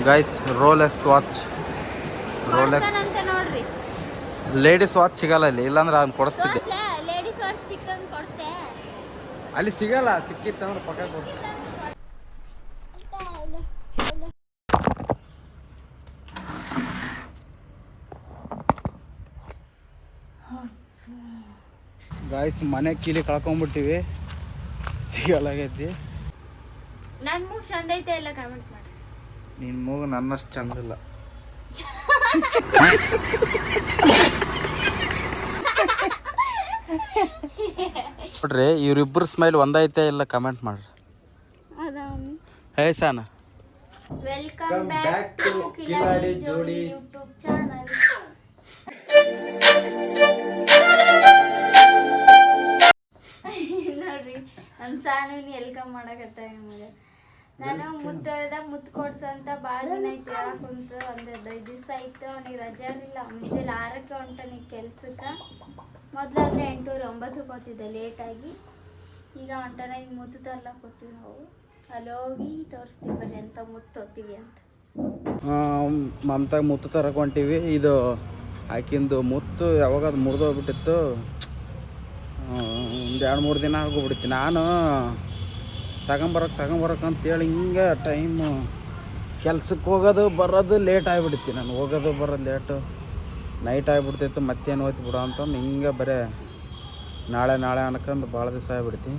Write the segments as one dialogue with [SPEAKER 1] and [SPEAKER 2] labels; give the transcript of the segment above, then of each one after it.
[SPEAKER 1] Guys Rolex watch Rolex
[SPEAKER 2] ನೋಡ್ರಿ
[SPEAKER 1] ladies watch ಸಿಗಲ್ಲ ಇಲ್ಲಿ, ಇಲ್ಲಾಂದ್ರೆ ಅವ್ನು ಕೊಡಿಸ್ತಿದ್ದೆ.
[SPEAKER 2] ಲೇಡೀಸ್ ವಾಚ್ ಚಿಕ್ಕನ್ ಕೊಡ್ತೆ
[SPEAKER 1] ಅಲ್ಲಿ ಸಿಗಲ್ಲ, ಸಿಕ್ಕಿತ್ತಂದ್ರೆ ಪಕ್ಕ ಕೊಡ್ತೀನಿ. ಗಾಯ್ಸ್ ಮನೆ ಕೀಲಿ ಕಳ್ಕೊಂಡ್ಬಿಟ್ಟಿವಿ, ಸಿಗಲ್ಲಾಗೈತಿ.
[SPEAKER 2] ನನ್ನ ಮೂಗ್ ಚಂದ ಐತೆ ಇಲ್ಲ ಕಮೆಂಟ್ ಮಾಡಿ.
[SPEAKER 1] ನಿನ್ನ ಮೂಗು ನನ್ನಷ್ಟು ಚಂದಿಲ್ಲ. ನೋಡ್ರಿ ಇವ್ರಿಬ್ರು ಸ್ಮೈಲ್ ಒಂದೈತೆ ಇಲ್ಲ ಕಮೆಂಟ್ ಮಾಡ್ರಿ. ಹೇ ಸಾನ,
[SPEAKER 2] ವೆಲ್ಕಮ್ ಬ್ಯಾಕ್ ಟು ಕಿಲಾಡಿ ಜೋಡಿ ಯೂಟ್ಯೂಬ್ ಚಾನಲ್. ನೋಡ್ರಿ ನಮ್ಮ ಸಾನುನಿ ವೆಲ್ಕಮ್ ಮಾಡಕತ್ತ. ನಾನು ಮುತ್ತು ಕೊಡ್ಸಂತ ಭಾಳ ದಿನ ಆಯ್ತು ಹೇಳಕ್ ಕುಂತು. ಒಂದು 15 ದಿವಸ ಆಯ್ತು. ಅವನಿಗೆ ರಜೆ ಇರಲಿಲ್ಲ. ಮುಂಜಾನೆ 6ಕ್ಕೆ ಹೊಂಟಾನಿ ಕೆಲ್ಸಕ್ಕೆ. ಮೊದಲಾದ್ರೆ 8-9ಕ್ಕೆ ಹೋಗ್ತಿದ್ದೆ ಲೇಟಾಗಿ. ಈಗ ಹೊಂಟಾನ. ಈಗ ಮುತ್ತು ತರ್ಲಕ್ಕೆ ಹೋಗ್ತೀವಿ ನಾವು. ಅಲ್ಲಿ ಹೋಗಿ ತೋರಿಸ್ತೀವಿ ಬರ್ರಿ ಅಂತ ಮುತ್ತು ಹೋಗ್ತೀವಿ ಅಂತ.
[SPEAKER 1] ಮಮತಾಗ ಮುತ್ತು ತರಕ್ಕೆ ಹೊಂಟೀವಿ. ಇದು ಆಕಿಂದು ಮುತ್ತು ಯಾವಾಗ ಅದು ಮುರಿದೋಗ್ಬಿಟ್ಟಿತ್ತು. ಒಂದು 2-3 ದಿನ ಆಗೋಗ್ಬಿಡ್ತಿ. ನಾನು ತಗೊಂಬರಕ್ಕೆ ಅಂತೇಳಿ ಹಿಂಗೆ ಟೈಮು ಕೆಲ್ಸಕ್ಕೆ ಹೋಗೋದು ಬರೋದು ಲೇಟ್ ಆಗಿಬಿಡ್ತಿ. ನಾನು ಹೋಗೋದು ಬರೋದು ಲೇಟು, ನೈಟ್ ಆಗಿಬಿಡ್ತಿತ್ತು. ಮತ್ತೇನು ಹೋಯ್ತು ಬಿಡು ಅಂತಂದು ಹಿಂಗೆ ಬರೀ ನಾಳೆ ಅನ್ಕೊಂಡು ಭಾಳ ದಿವಸ ಆಗಿಬಿಡ್ತಿ.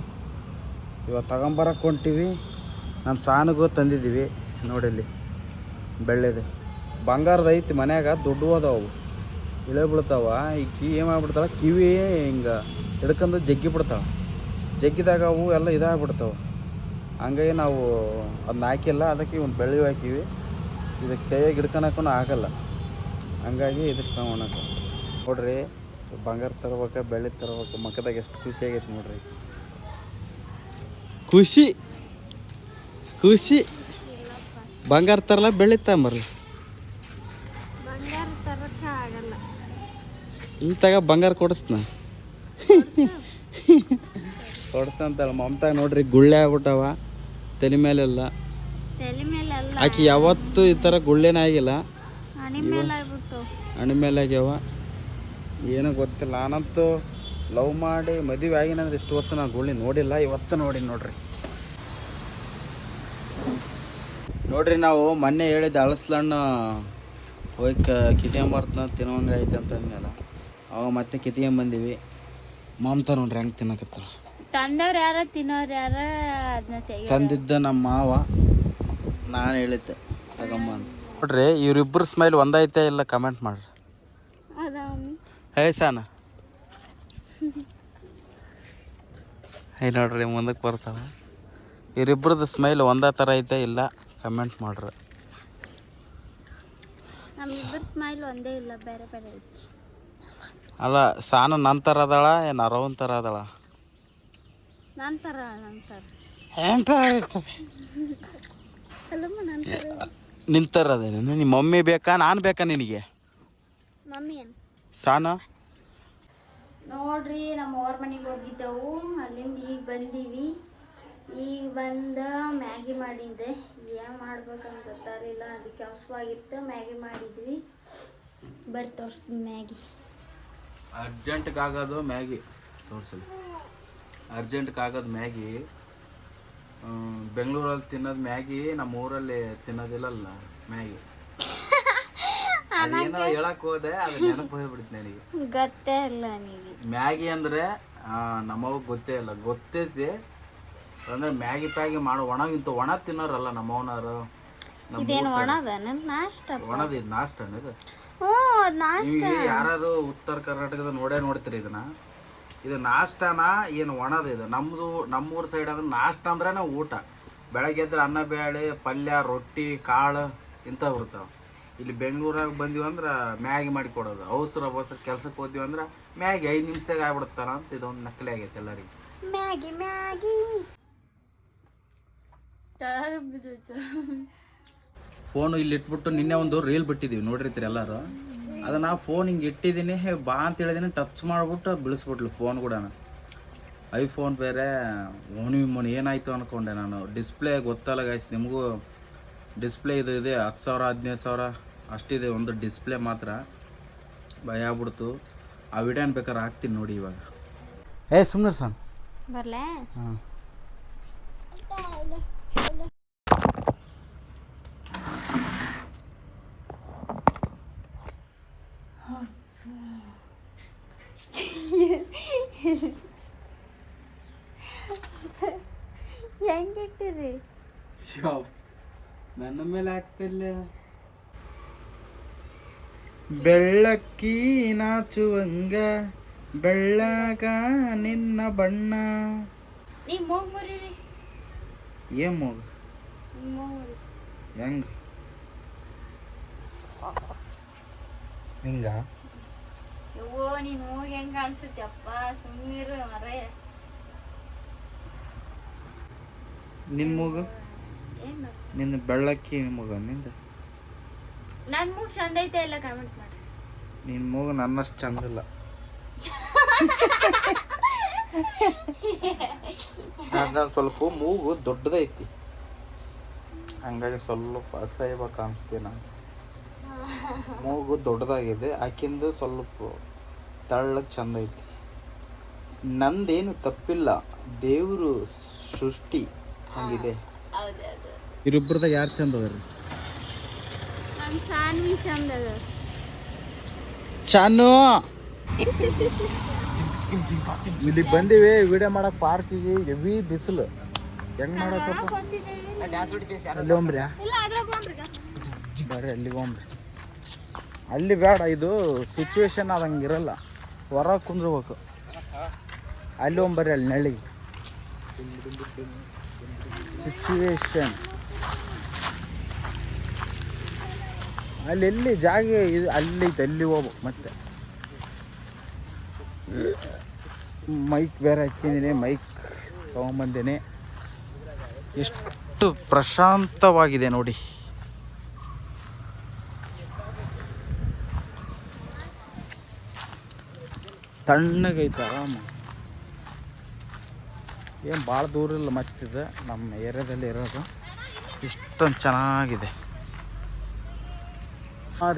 [SPEAKER 1] ಇವಾಗ ತಗೊಂಬರಕ್ಕೆ ಹೊಂಟೀವಿ. ನಮ್ಮ ಸಾನಿಗೂ ತಂದಿದ್ದೀವಿ. ನೋಡಿಲ್ಲಿ ಬೆಳ್ಳಿದೆ ಬಂಗಾರದ ಐತಿ ಮನ್ಯಾಗ. ದುಡ್ಡು ಹೋದವು ಇಳೆ ಬೀಳ್ತಾವ. ಈ ಏನು ಮಾಡ್ಬಿಡ್ತಾಳೆ, ಕಿವಿ ಹಿಂಗೆ ಹಿಡ್ಕೊಂಡು ಜಗ್ಗಿ ಬಿಡ್ತಾವೆ. ಜಗ್ಗಿದಾಗ ಅವು ಎಲ್ಲ ಇದಾಗ್ಬಿಡ್ತಾವೆ. ಹಂಗಾಗಿ ನಾವು ಅದನ್ನ ಹಾಕಿಲ್ಲ. ಅದಕ್ಕೆ ಇವ್ನು ಬೆಳ್ಳಿ ಹಾಕಿವಿ. ಇದಕ್ಕೆ ಕೈಯಾಗಿ ಹಿಡ್ಕೊಳಕ್ಕೂ ಆಗಲ್ಲ. ಹಂಗಾಗಿ ಇದಕ್ಕೆ ತಗೊಳಕ ನೋಡ್ರಿ. ಬಂಗಾರ ತರ್ಬೇಕು, ಬೆಳ್ಳಿ ತರ್ಬೇಕು. ಮಕ್ಕದಾಗ ಎಷ್ಟು ಖುಷಿ ಆಗೈತೆ ನೋಡ್ರಿ. ಖುಷಿ ಬಂಗಾರ ತರಲ್ಲ, ಬೆಳ್ಳಿ ತಗೊಂಬರ್ರಿ. ಇಲ್ಲಿ ತಗ ಬಂಗಾರ ಕೊಡಿಸ್ನ ಕೊಡಿಸ್ತಂತಲ್ಲ ಮಮತಾಗ. ನೋಡ್ರಿ ಗುಳ್ಳೆ ಆಗ್ಬಿಟ್ಟವ ತಲೆ ಮೇಲೆಲ್ಲ. ಆಕಿ ಯಾವತ್ತು ಈ ಥರ ಗುಳ್ಳೆನೇ ಆಗಿಲ್ಲ. ಹಣಿ ಮೇಲೆ ಆಗ್ಯಾವ. ಏನೋ ಗೊತ್ತಿಲ್ಲ. ನಾನಂತೂ ಲವ್ ಮಾಡಿ ಮದುವೆ ಆಗಿನಂದ್ರೆ ಇಷ್ಟು ವರ್ಷ ನಾನು ಗುಳ್ಳಿ ನೋಡಿಲ್ಲ. ಇವತ್ತು ನೋಡ್ರಿ. ನಾವು ಮೊನ್ನೆ ಹೇಳಿದ್ದು ಅಳಸ್ಲಣ್ಣ ಹೋಗಿ ಕಿತ್ಕೊಂಬರ್ತನ ತಿನ್ನೋಂಗೆ ಐತೆ ಅಂತ ಅಂದ್ಮೇಲೆ ಅವಾಗ ಮತ್ತೆ ಕಿತ್ಕೊಂಬಂದೀವಿ. ಮಮತಾ ನೋಡ್ರಿ ಹೆಂಗೆ ತಿನ್ನಕತ್ತಾಳ.
[SPEAKER 2] ತಂದವ್ರು ಯಾರ ತಿನ್ನೋರು ಯಾರ ಅದನ್ನ
[SPEAKER 1] ತಂದಿದ್ದ ನಮ್ಮ ಮಾವ. ನಾನು ಹೇಳಿದ್ದೆ ತಗಮ್ಮ ಅಂತ. ನೋಡ್ರಿ ಇವ್ರಿಬ್ರು ಸ್ಮೈಲ್ ಒಂದೈತೆ ಇಲ್ಲ ಕಮೆಂಟ್ ಮಾಡ್ರಿ. ಹೇ ಸಾನ, ಹೇ ನೋಡ್ರಿ ಮುಂದಕ್ಕೆ ಬರ್ತಾವ. ಇವ್ರಿಬ್ರದ್ದು ಸ್ಮೈಲ್ ಒಂದೇ ಥರ ಐತೆ ಇಲ್ಲ ಕಮೆಂಟ್ ಮಾಡ್ರಿ.
[SPEAKER 2] ನಮ್ಮಿಬ್ಬರ ಸ್ಮೈಲ್ ಒಂದೇ ಇಲ್ಲ, ಬೇರೆ ಬೇರೆ ಐತಿ.
[SPEAKER 1] ಅಲ್ಲ ಸಾನು ನನ್ನ ಥರ ಅದಾಳ ಏನು ಅರವನ್ ಥರ ಅದಾಳ?
[SPEAKER 2] ನನ್ನ ಥರ
[SPEAKER 1] ನಿನ್ನ ಥರ ಅದೇನು? ನಿಮ್ಮ ಮಮ್ಮಿ ಬೇಕಾ ನಾನು ಬೇಕಾ ನಿನಗೆ?
[SPEAKER 2] ಮಮ್ಮಿ ಏನು
[SPEAKER 1] ಸಾನು
[SPEAKER 2] ನೋಡ್ರಿ. ನಮ್ಮ ಅವ್ರ ಮನೆಗೆ ಹೋಗಿದ್ದೆವು. ಅಲ್ಲಿಂದ ಈಗ ಬಂದೀವಿ. ಈಗ ಬಂದು ಮ್ಯಾಗಿ ಮಾಡಿದ್ದೆ. ಏನು ಮಾಡ್ಬೇಕಂತ ಗೊತ್ತಾಗಲಿಲ್ಲ. ಅದಕ್ಕೆ ಹಸುವಾಗಿತ್ತು. ಮ್ಯಾಗಿ ಮಾಡಿದ್ವಿ. ಬರ್ರಿ ತೋರಿಸ್ತೀನಿ ಮ್ಯಾಗಿ.
[SPEAKER 1] ಅರ್ಜೆಂಟ್ಗಾಗೋದು ಮ್ಯಾಗಿ ತೋರಿಸಲಿ. ಅರ್ಜೆಂಟ್ಗಾಗೋದು ಮ್ಯಾಗಿ. ಬೆಂಗಳೂರಲ್ಲಿ ತಿನ್ನೋದು ಮ್ಯಾಗಿ, ನಮ್ಮ ಊರಲ್ಲಿ ತಿನ್ನೋದಿಲ್ಲಲ್ಲ ಮ್ಯಾಗಿ. ಅದೇನೋ ಹೇಳಕ್ ಹೋದೆ, ಅದು ನೆನಪು ಹೋಗ್ಬಿಡ್ತು ನನಗೆ.
[SPEAKER 2] ಗೊತ್ತೇ ಇಲ್ಲ ನೀವು
[SPEAKER 1] ಮ್ಯಾಗಿ ಅಂದರೆ ನಮ್ಮವಾಗ ಗೊತ್ತೇ ಇಲ್ಲ. ಗೊತ್ತೈತಿ ಅಂದರೆ ಮ್ಯಾಗಿ ಪ್ಯಾಗಿ ಮಾಡೋ ಒಣ ತಿನ್ನೋರಲ್ಲ ನಮ್ಮವನವರು. ಒಣದ ಇದು ನಾಷ್ಟನ ಇದು. ಯಾರು ಉತ್ತರ ಕರ್ನಾಟಕದ ನೋಡ್ತೀರಿ ಇದನ್ನ. ಇದು ನಾಷ್ಟನ ಏನು ಒಣದ ಇದು. ನಮ್ಮೂರು ಸೈಡ್ ಅಂದ್ರೆ ನಾಷ್ಟ ಅಂದ್ರೆ ಊಟ. ಬೆಳಗ್ಗೆ ಎದ್ರೆ ಅನ್ನ ಬೇಳೆ ಪಲ್ಯ ರೊಟ್ಟಿ ಕಾಳು ಇಂಥವು ಇರ್ತಾವೆ. ಇಲ್ಲಿ ಬೆಂಗಳೂರಾಗ ಬಂದೀವಿ ಅಂದ್ರೆ ಮ್ಯಾಗಿ ಮಾಡಿ ಕೊಡೋದು. ಅವಸರ ಕೆಲ್ಸಕ್ಕೆ ಹೋದ್ವಿ ಅಂದ್ರೆ ಮ್ಯಾಗಿ 5 ನಿಮಿಷದಾಗ ಆಗ್ಬಿಡ್ತಾನ ಅಂತ ಇದೊಂದು ನಕಲಿ ಆಗೈತೆ ಎಲ್ಲರಿಗೆ. ಫೋನು ಇಲ್ಲಿ ಇಟ್ಬಿಟ್ಟು ನಿನ್ನೆ ಒಂದು ರೀಲ್ ಬಿಟ್ಟಿದ್ದೀವಿ ನೋಡಿರ್ತೀರಿ ಎಲ್ಲರೂ. ಅದನ್ನು ಫೋನ್ ಹಿಂಗೆ ಇಟ್ಟಿದ್ದೀನಿ ಬಾ ಅಂತ ಹೇಳಿದ್ದೀನಿ. ಟಚ್ ಮಾಡಿಬಿಟ್ಟು ಬಿಳಿಸ್ಬಿಟ್ಲು ಫೋನ್ ಕೂಡ. ಐಫೋನ್ ಬೇರೆ. ಓಣಿ ಏನಾಯಿತು ಅಂದ್ಕೊಂಡೆ ನಾನು. ಡಿಸ್ಪ್ಲೇ ಗೊತ್ತಲ್ಲ ಗೈಸ್ ನಿಮಗೂ. ಡಿಸ್ಪ್ಲೇ ಇದು ಇದೆ 10,000 15,000 ಅಷ್ಟಿದೆ ಒಂದು ಡಿಸ್ಪ್ಲೇ ಮಾತ್ರ. ಭಯ ಆಗ್ಬಿಡ್ತು. ಆ ವಿಡಿಯೋನ ಬೇಕಾದ್ರೆ ಹಾಕ್ತೀನಿ ನೋಡಿ ಇವಾಗ. ಸುಮ್ಮನೆ ಸನ್
[SPEAKER 2] ಬರ್ಲೇ.
[SPEAKER 1] ಹಾಂ
[SPEAKER 2] ಹೆಂಗಿಟ್ಟಿರಿ?
[SPEAKER 1] ನನ್ನ ಮೇಲೆ ಆಗ್ತಿಲ್ಲ. ಬೆಳ್ಳಕ್ಕಿ ನಾಚುವಂಗ ಬೆಳ್ಳಗ ನಿನ್ನ ಬಣ್ಣ.
[SPEAKER 2] ನೀ ಮೂಗ್ ಮುರಿರಿ.
[SPEAKER 1] ಏನ್ ಮೂಗು?
[SPEAKER 2] ಮೂಗ್
[SPEAKER 1] ಹೆಂಗ ಹಿಂಗ?
[SPEAKER 2] ಯವ್ವೋ ನೀನ್ ಮೂಗ್ ಹೆಂಗ್ ಕಾಣಿಸುತ್ತಪ್ಪ, ಸುಮ್ಮನಿರು ಮರೆ.
[SPEAKER 1] ನಿನ್ ಮೂಗು?
[SPEAKER 2] ಏನು
[SPEAKER 1] ನಿನ್ನ ಬೆಳ್ಳಕ್ಕಿ ಮೂಗು ನಿಂದ?
[SPEAKER 2] ನನ್ನ ಮೂಗ್ ಚಂದ ಐತೆ ಇಲ್ಲ ಕಮೆಂಟ್ ಮಾಡ್ರಿ.
[SPEAKER 1] ನಿನ್ನ ಮೂಗು ನನ್ನಷ್ಟು ಚಂದ ಇಲ್ಲ. ನಾನು ಸ್ವಲ್ಪ ಮೂಗು ದೊಡ್ಡದೈತಿ, ಹಂಗಾಗಿ ಸ್ವಲ್ಪ ಅಸಹ್ಯ ಕಾಣಿಸ್ತೀನಿ ನಾನು. ಮೂಗು ದೊಡ್ಡದಾಗಿದೆ, ಆಕಿಂದು ಸ್ವಲ್ಪ ತೆಳ್ಳಗೆ ಚಂದ ಐತಿ. ನಂದೇನು ತಪ್ಪಿಲ್ಲ, ದೇವರು ಸೃಷ್ಟಿ ಹಂಗಿದೆ. ಇರಿಬ್ರದಾಗ ಯಾರು ಚಂದ ಅದ ರೀ?
[SPEAKER 2] ನಮ್ಮ ಸಾನ್ವಿ ಚಂದ ಅದ.
[SPEAKER 1] ಚಾನು ಇಲ್ಲಿ ಬಂದಿವಿ ವಿಡಿಯೋ ಮಾಡಕ್ ಪಾರ್ಕಿಗೆ. ಹೆವಿ ಬಿಸಿಲು, ಹೆಂಗ್ ಮಾಡಕಪ್ಪ? ಅಲ್ಲಿ ಹೋಗ್ರಿ, ಬರ್ರಿ ಅಲ್ಲಿಗೆ ಹೋಗ್ರಿ. ಅಲ್ಲಿ ಬೇಡ, ಇದು ಸಿಚುವೇಶನ್ ಅದಂಗಿರಲ್ಲ, ಹೊರಗೆ ಕುಂದ್ರಬೇಕು. ಅಲ್ಲಿ ಹೋಗ್ಬರ್ರಿ, ಅಲ್ಲಿ ನಳ್ಳಿಗೆ ಸಿಚುವೇಶನ್ ಅಲ್ಲಿ ಎಲ್ಲಿ ಜಾಗ ಇದು ಅಲ್ಲಿ ಐತೆ, ಅಲ್ಲಿ ಹೋಗ್ಬೇಕು. ಮತ್ತೆ ಮೈಕ್ ಬೇರೆ ಹಾಕಿದ್ದೀನಿ, ಮೈಕ್ ತೊಗೊಂಬಂದೇನೆ. ಎಷ್ಟು ಪ್ರಶಾಂತವಾಗಿದೆ ನೋಡಿ. ತಣ್ಣಗೈತೆ, ಆರಾಮ. ಏನು ಭಾಳ ದೂರ ಇಲ್ಲ, ಮತ್ತಿದೆ ನಮ್ಮ ಏರಿಯಾದಲ್ಲಿ ಇರೋದು. ಇಷ್ಟೊಂದು ಚೆನ್ನಾಗಿದೆ.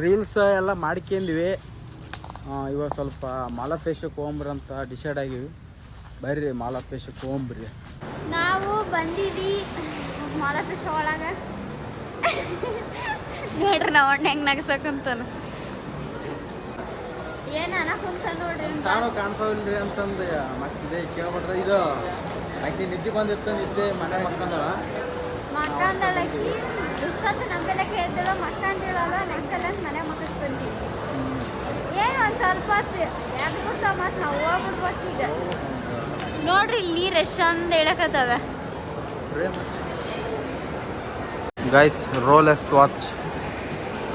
[SPEAKER 1] ರೀಲ್ಸ್ ಎಲ್ಲ ಮಾಡ್ಕೊಂಡಿವಿ. ಇವಾಗ ಸ್ವಲ್ಪ ಮಾಲಪೇಶಕ್ಕೆ ಹೋಗ್ಬರಂತ ಡಿಸೈಡ್ ಆಗಿವಿ. ಬರ್ರಿ ಮಾಲಪೇಶಕ್ಕೆ ಹೋಗ್ಬರ್ರಿ.
[SPEAKER 2] ನಾವು ಬಂದಿವಿ ಮಾಲಪೇಶ ಒಳಗೆ. ನೋಡ್ರಿ ನಾವು ಅಣ್ಣ ಹೆಂಗೆ ನಗಸಕ್ಕಂತಾನ, ಏನು ಅನ್ನಕುಂತ ನೋಡ್ರಿ.
[SPEAKER 1] ಸಾಣು ಕಾಣಿಸೋಲ್ರಿ ಅಂತಂದು ಮತ್ತಿದೆ ಕೇಳ್ಬಿಟ್ರೆ. ಇದು ಆಕೆ ನಿದ್ದೆ ಬಂದಿತ್ತು, ನಿದ್ದೆ ಮನೆ
[SPEAKER 2] ಮಕ್ಕಂದಳಕಿ ಇಷ್ಟೊತ್ತು ನಮ್ಮೆಲ್ಲಕ್ಕೆ ಎದ್ದಳು ಮಕ್ಕಂದಿಳಲ್ಲ ನೆಂಕಲ್ಲ ಮನೆ ಮಕ್ಕಳು ಬಂದೀವಿ. ಏನು ಒಂದು ಸ್ವಲ್ಪ ಹೊತ್ತು ಎದ್ದು ಬಿಡ್ತಾವ, ಮತ್ತು ನಾವು ಹೋಗ್ಬಿಡ್ಬೇಕು ಈಗ. ನೋಡ್ರಿ ಇಲ್ಲಿ ನೀರು ಎಷ್ಟು ಚಂದ ಹೇಳಕತ್ತಾವ.
[SPEAKER 1] ಗೈಸ್, ರೋಲೆಕ್ಸ್ ವಾಚ್,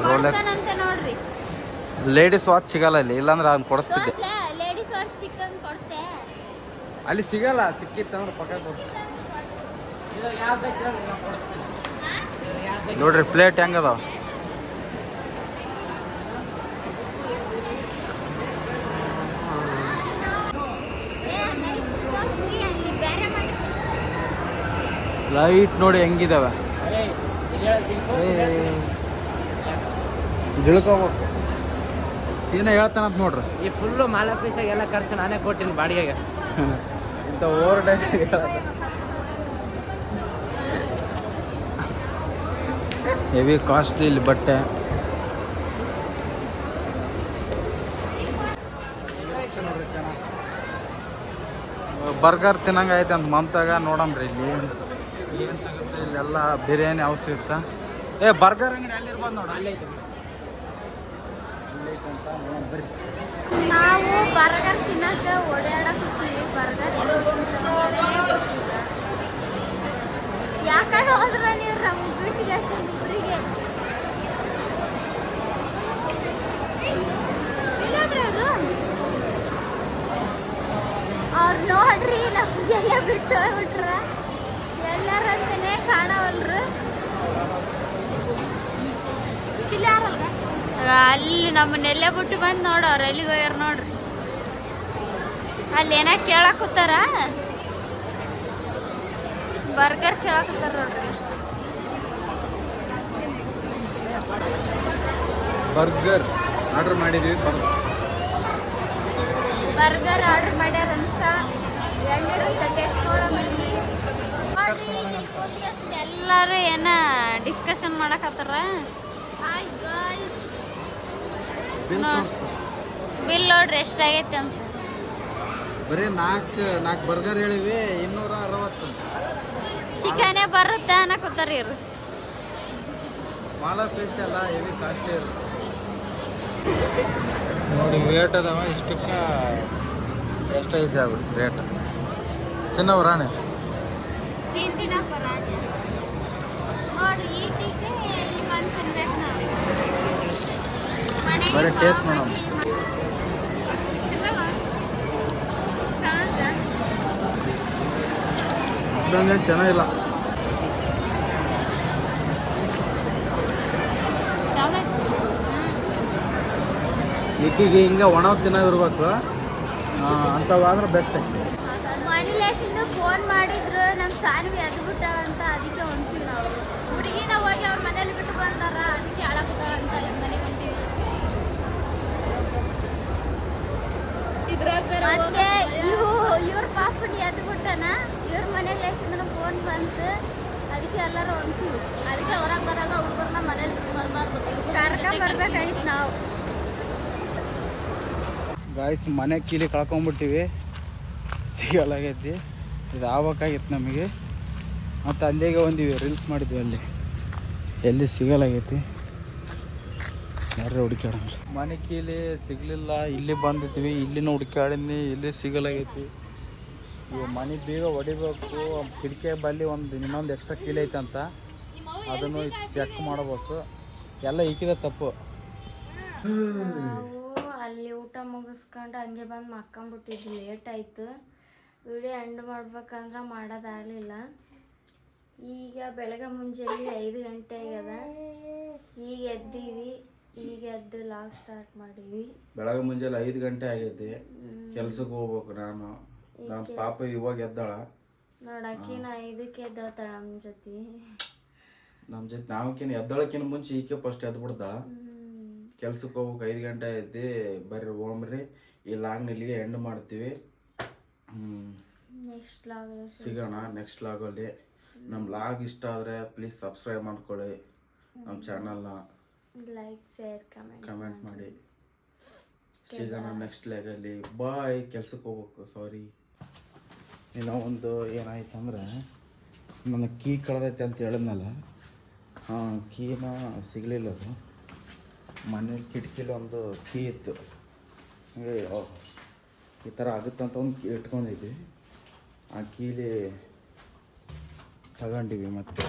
[SPEAKER 1] ರೋಲೆಕ್ಸ್
[SPEAKER 2] ಅಂತ ನೋಡ್ರಿ.
[SPEAKER 1] ಲೇಡೀಸ್ ವಾಚ್ ಸಿಗಲ್ಲ ಇಲ್ಲಿ, ಇಲ್ಲಾಂದ್ರೆ ಅದನ್ನ ಕೊಡಿಸ್ತಿದ್ದೆ.
[SPEAKER 2] ಲೇಡೀಸ್ ವಾಚ್ ಚಿಕ್ಕನ್ ಕೊಡ್ತೆ,
[SPEAKER 1] ಅಲ್ಲಿ ಸಿಗಲ್ಲ, ಸಿಕ್ಕಿತ್ತಂದ್ರೆ ಪಕ್ಕ ಕೊಡ್ತೀನಿ. ನೋಡ್ರಿ ಪ್ಲೇಟ್ ಹೆಂಗದಾವ. ಲೈಟ್ ನೋಡಿ ಹೆಂಗಿದಾವೆ. ತಿಳ್ಕೊಬೇಕು, ಏನೋ ಹೇಳ್ತಾನಂತ ನೋಡ್ರಿ.
[SPEAKER 3] ಈ ಫುಲ್ಲು ಮಾಲಪೀಸಾಗ ಎಲ್ಲ ಖರ್ಚು ನಾನೇ ಕೊಟ್ಟಿನಿ ಬಾಡಿಗೆಗೆ.
[SPEAKER 1] ಇಂಥ ಓವರ್ ಡೈಟ್ ಹೆವಿ ಕಾಸ್ಟ್ಲಿ ಇಲ್ಲಿ ಬಟ್ಟೆ. ಬರ್ಗರ್ ತಿನ್ನಂಗೆ ಐತೆ ಅಂತ ಮಮತಾಗ. ನೋಡಮ್ರಿ ಇಲ್ಲಿ ಏನು ಸಿಗುತ್ತೆ. ಇಲ್ಲೆಲ್ಲ ಬಿರಿಯಾನಿ ಅವು ಸಿಗುತ್ತಾ. ಬರ್ಗರ್ ಅಂಗಡಿ ಅಲ್ಲಿರ್ಬೋದು ನೋಡಿ, ಅಲ್ಲಿ ಐತೆ. ಬರ್ರಿ,
[SPEAKER 2] ನಾವು ಬರ್ಗರ್ ತಿನ್ನಕ್ಕೆ ಓಡಾಡಕ್ಕಿದ್ದೀವಿ. ಬರ್ಗರ್ ಯಾಕಡೆ ಹೋದ್ರ ನೀವು ನಮ್ಮ ಬಿಟ್ಟಿಗೆ ಇಬ್ಬರಿಗೆ ಇಲ್ಲದ್ರಿ ಅದು. ಅವ್ರು ನೋಡ್ರಿ ನಮಗೆಲ್ಲ ಬಿಟ್ಟು ಹೋಗ್ಬಿಟ್ರ, ಎಲ್ಲರಂತನೇ ಕಾಣವಲ್ರು. ಅಲ್ಲಿ ನಮ್ಮನ್ನೆಲ್ಲ ಬಿಟ್ಟು ಬಂದು ನೋಡೋರು ಎಲ್ಲಿಗೆ ಹೋಗ್ಯಾರ ನೋಡ್ರಿ. ಅಲ್ಲಿ ಏನ ಕೇಳಾಕತ್ತಾರ, ಬರ್ಗರ್ ಕೇಳಾಕತ್ತಾರ ನೋಡ್ರಿ.
[SPEAKER 1] ಬರ್ಗರ್ ಆರ್ಡರ್ ಮಾಡಿದ್ವಿ.
[SPEAKER 2] ಬರ್ಗರ್ ಆರ್ಡರ್ ಮಾಡ್ಯಾರಂತ ಹೆಂಗಿರುತ್ತೆ ಟೇಸ್ಟ್ ನೋಡ್ರಿ. ಎಲ್ಲರೂ ಏನ ಡಿಸ್ಕಷನ್ ಮಾಡಕತ್ತಾರ. ಬಿಲ್ ನೋಡ್ರಿ ಎಷ್ಟಾಗೈತೆ ಅಂತ.
[SPEAKER 1] ಬರೀ ನಾಲ್ಕು ಬರ್ಗರ್ ಹೇಳಿವಿ, 260.
[SPEAKER 2] ಚಿಕನೇ ಬರುತ್ತೆ ಅನ್ನಕತ್ತಾರ ಇವ್ರು.
[SPEAKER 1] ಭಾಳ ಪೀಸ್ ಎಲ್ಲ ಹೆವಿ ಕಾಸ್ಟ್ಲಿ ಇರು ನೋಡಿ. ರೇಟ್ ಅದಾವ ಇಷ್ಟಕ್ಕೆ ಎಷ್ಟೈತೆ ಅದು ರೇಟ್. ತಿನ್ನವ ರಾಣಿ ಬರೀ ಟೇಸ್ಟ್ ಮಾಡೋಣ. ಅಷ್ಟೊಂದೇ ಚೆನ್ನಾಗಿಲ್ಲ. ಈಕಿಗೆ ಹಿಂಗೆ ಒಣ ತಿನ್ನೋದಿರ್ಬೇಕು ಅಂಥವಾದ್ರೆ ಬೆಸ್ಟ್.
[SPEAKER 2] ಮನೇಲೇಸಿಂದ ಫೋನ್ ಮಾಡಿದ್ರು ನಮ್ಮ ಸಾನ್ವಿ ಅದು ಬಿಟ್ಟಾಳ ಅಂತ, ಅದಕ್ಕೆ ಹೊಂಟೀವಿ ನಾವು. ಹುಡುಗಿನ ಹೋಗಿ ಅವ್ರ ಮನೇಲಿ ಬಿಟ್ಟು ಬಂದಾರ, ಅದಕ್ಕೆ ಹಾಳಾಗ್ತಾಳ ಅಂತ ಮನೆ ಹೊಂಟೀವಿ. ಮತ್ತೆ ಇವ್ರ ಪಾಪನಿ ಅದು ಬಿಟ್ಟನ, ಇವ್ರ ಮನೇಲೇಸಿಂದ ಫೋನ್ ಬಂತು, ಅದಕ್ಕೆ ಎಲ್ಲರೂ ಹೊಂಟೀವಿ. ಅದಕ್ಕೆ ಹೊರಗೆ ಬರಾಗ ಹುಡುಗರನ್ನ ಮನೇಲಿ ಬರಬಾರ್ದು, ಕರ್ಕೊಂಬರ್ಬೇಕಾಗಿತ್ತು ನಾವು.
[SPEAKER 1] ಗಾಯ್ಸ್ ಮನೆ ಕೀಲಿ ಕಳ್ಕೊಂಬಿಟ್ಟಿವಿ, ಸಿಗಲಾಗೈತಿ. ಇದು ಆಗ್ಬೇಕಾಗಿತ್ತು ನಮಗೆ. ಮತ್ತು ಅಲ್ಲಿಗೆ ಒಂದಿವಿ ರೀಲ್ಸ್ ಮಾಡಿದ್ವಿ, ಅಲ್ಲಿ ಎಲ್ಲಿ ಸಿಗಲಾಗೈತಿ. ಯಾರು ಹುಡುಕ್ಯಾಡಂಗಿಲ್ಲ. ಮನೆ ಕೀಲಿ ಸಿಗಲಿಲ್ಲ, ಇಲ್ಲಿ ಬಂದಿದ್ವಿ, ಇಲ್ಲಿನೂ ಹುಡುಕ್ಯಾಡಿದ್ವಿ, ಇಲ್ಲಿ ಸಿಗಲಾಗೈತಿ. ಇವು ಮನೆ ಬೇಗ ಹೊಡಿಬೇಕು. ಕಿಟಕಿ ಬಲ್ಲಿ ಇನ್ನೊಂದು ಎಕ್ಸ್ಟ್ರಾ ಕೀಲಿ ಐತಂತ, ಅದನ್ನು ಚೆಕ್ ಮಾಡಬೇಕು. ಎಲ್ಲ ಈಕಿದ ತಪ್ಪು.
[SPEAKER 2] ಅಲ್ಲಿ ಊಟ ಮುಗಿಸ್ಕೊಂಡು ಹಂಗೆ ಬಂದು ಮಕ್ಕೊಂಬಿಟ್ಟಿದ್ವಿ. ಲೇಟ್ ಆಯಿತು. ವಿಡಿಯೋ ಎಂಡ್ ಮಾಡ್ಬೇಕಂದ್ರೆ ಮಾಡೋದಾಗಲಿಲ್ಲ. ಈಗ ಬೆಳಗ್ಗೆ ಮುಂಜಾನೆ 5 ಗಂಟೆ ಆಗ್ಯದ. ಈಗ ಎದ್ದೀವಿ. ಈಗ ಎದ್ದು ಲಾಗ್ ಸ್ಟಾರ್ಟ್ ಮಾಡೀವಿ.
[SPEAKER 1] ಬೆಳಗ್ಗೆ ಮುಂಜಾನೆ 5 ಗಂಟೆ ಆಗೈತಿ. ಕೆಲ್ಸಕ್ಕೆ ಹೋಗ್ಬೇಕು. ನಮ್ಮ ಪಾಪ ಇವಾಗ ಎದ್ದಾಳ
[SPEAKER 2] ನೋಡಕ್ಕಿನ 5ಕ್ಕೆ ಎದ್ದಾಳ್ತಾಳ ನಮ್ಮ ಜೊತೆ.
[SPEAKER 1] ನಾವಕ್ಕಿನ ಎದ್ದಳಕ್ಕಿನ ಮುಂಚೆ ಈಕೆ ಫಸ್ಟ್ ಎದ್ದು ಬಿಡ್ತಾಳ. ಕೆಲ್ಸಕ್ಕೆ ಹೋಗ್ಬೇಕು. 5 ಗಂಟೆ ಐತಿ. ಬರ್ರಿ ಹೋಮ್ರಿ. ಈ ಲಾಗ್ನ ಇಲ್ಲಿಗೆ ಎಂಡ್ ಮಾಡ್ತೀವಿ.
[SPEAKER 2] ನೆಕ್ಸ್ಟ್ ಲಾಗ್
[SPEAKER 1] ಸಿಗೋಣ ನೆಕ್ಸ್ಟ್ ಲಾಗಲ್ಲಿ. ನಮ್ಮ ಲಾಗ್ ಇಷ್ಟ ಆದರೆ ಪ್ಲೀಸ್ ಸಬ್ಸ್ಕ್ರೈಬ್ ಮಾಡ್ಕೊಳ್ಳಿ. ನಮ್ಮ ಚಾನಲ್ನ
[SPEAKER 2] ಲೈಕ್ ಶೇರ್
[SPEAKER 1] ಕಮೆಂಟ್ ಮಾಡಿ. ಸಿಗೋಣ ನೆಕ್ಸ್ಟ್ ಲಾಗಲ್ಲಿ. ಬಾಯ್. ಕೆಲ್ಸಕ್ಕೆ ಹೋಗ್ಬೇಕು. ಸಾರಿ. ಇನ್ನೂ ಒಂದು ಏನಾಯ್ತಂದ್ರೆ, ನನ್ನ ಕೀ ಕಳೆದೈತೆ ಅಂತ ಹೇಳಿದ್ನಲ್ಲ, ಕೀನ ಸಿಗಲಿಲ್ಲ. ಅದು ಮನೇಲಿ ಕಿಟಕಿಲಿ ಒಂದು ಕೀ ಇತ್ತು. ಹಂಗೆ ಈ ಥರ ಆಗುತ್ತಂತ ಒಂದು ಕೀ ಇಟ್ಕೊಂಡಿದ್ವಿ. ಆ ಕೀಲಿ ತಗೊಂಡಿವಿ. ಮತ್ತು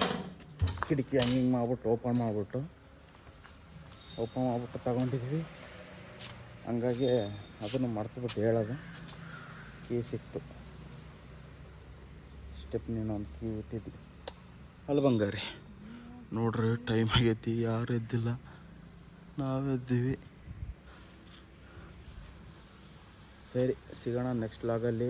[SPEAKER 1] ಕಿಟಕಿ ಹಂಗೆ ಮಾಡ್ಬಿಟ್ಟು ಓಪನ್ ಮಾಡಿಬಿಟ್ಟು ತಗೊಂಡಿದ್ವಿ. ಹಂಗಾಗಿ ಅದನ್ನು ಮರ್ತುಬಿಟ್ಟು ಹೇಳೋದು. ಕೀ ಸಿಕ್ತು. ಸ್ಟೆಪ್ನಿನ ಒಂದು ಕೀ ಇಟ್ಟಿದ್ವಿ. ಅಲ್ಲಿ ಬಂಗಾರಿ ನೋಡ್ರಿ, ಟೈಮ್ ಆಗೈತಿ. ಯಾರು ಎದ್ದಿಲ್ಲ, ನಾವೆದ್ದೀವಿ. ಸರಿ, ಸಿಗೋಣ ನೆಕ್ಸ್ಟ್ ಲಾಗಲ್ಲಿ.